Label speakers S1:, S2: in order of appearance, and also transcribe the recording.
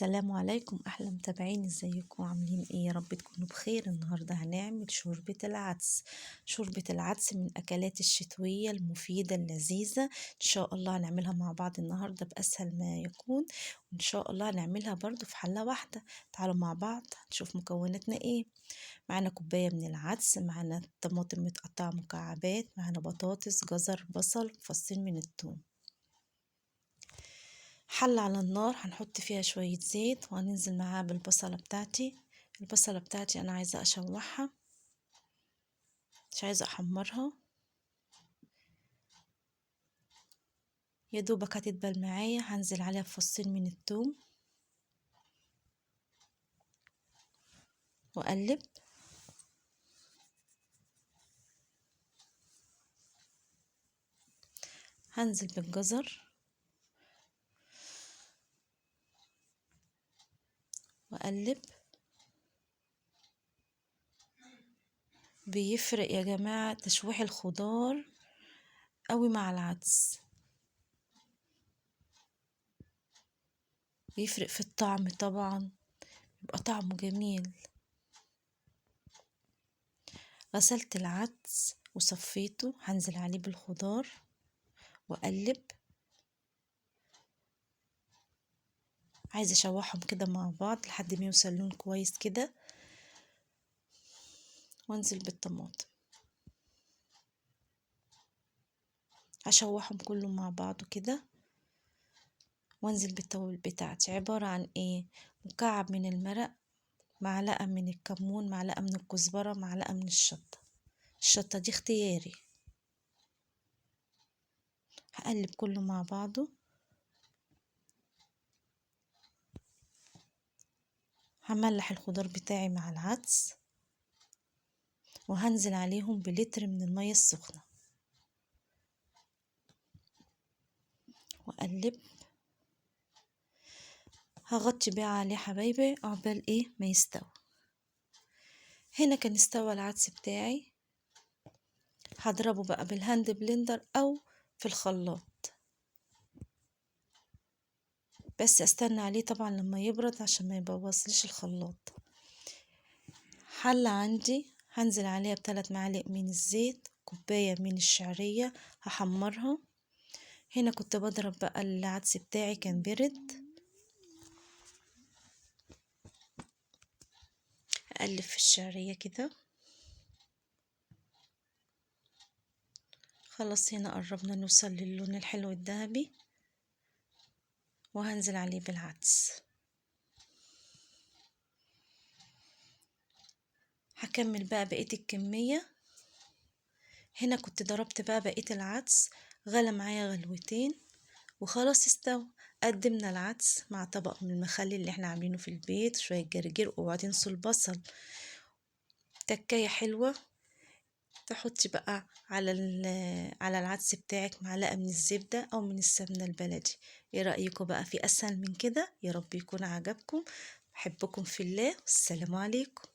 S1: السلام عليكم أحلى متابعين، ازيكم عاملين ايه؟ يا رب تكونوا بخير. النهاردة هنعمل شوربة العدس. شوربة العدس من الأكلات الشتوية المفيدة اللذيذة. إن شاء الله هنعملها مع بعض النهاردة بأسهل ما يكون، وإن شاء الله هنعملها برضو في حلة واحدة. تعالوا مع بعض نشوف مكوناتنا ايه. معانا كوباية من العدس، معانا طماطم متقطعة مكعبات، معانا بطاطس، جزر، بصل، فصين من الثوم. حلة على النار هنحط فيها شوية زيت وهننزل معاها بالبصلة بتاعتي. البصلة بتاعتي أنا عايزة أشوحها، مش عايزة أحمرها، يا دوبك هتدبل معايا. هنزل عليها بفصين من الثوم وأقلب. هنزل بالجزر وأقلب. بيفرق يا جماعة تشويح الخضار قوي مع العدس، بيفرق في الطعم طبعا، يبقى طعمه جميل. غسلت العدس وصفيته، هنزل عليه بالخضار وأقلب. عايزة اشوحهم كده مع بعض لحد ما يوصل لون كويس كده، وانزل بالطماطم هشوحهم كلهم مع بعض كده، وانزل بالتوابل بتاعتي. عبارة عن ايه؟ مكعب من المرق، معلقة من الكمون، معلقة من الكزبرة، معلقة من الشطة. الشطة دي اختياري. هقلب كله مع بعضه. هملح الخضار بتاعي مع العدس، وهنزل عليهم بلتر من المية السخنة واقلب. هغطي بقى عليه حبايبي عقبال ايه ما يستوي. هنا كان استوى العدس بتاعي، هضربه بقى بالهاند بلندر او في الخلاط، بس استنى عليه طبعا لما يبرد عشان ما يبوظليش الخلاط. حلة عندي هنزل عليها ب3 معالق من الزيت، كوباية من الشعرية هحمرها. هنا كنت بضرب بقى العدس بتاعي كان برد. اقلب في الشعرية كده. خلاص هنا قربنا نوصل للون الحلو الذهبي، وهنزل عليه بالعدس. هكمل بقى بقية الكمية. هنا كنت ضربت بقى بقية العدس، غلى معايا غلوتين وخلاص استوى. قدمنا العدس مع طبق من المخلل اللي احنا عاملينه في البيت، شوية جرجير، اوعى تنسوا البصل. تكاية حلوة. تحطي بقى على العدس بتاعك معلقة من الزبدة او من السمنة البلدي. ايه رأيكم بقى في اسهل من كده؟ يا رب يكون عجبكم. بحبكم في الله، والسلام عليكم.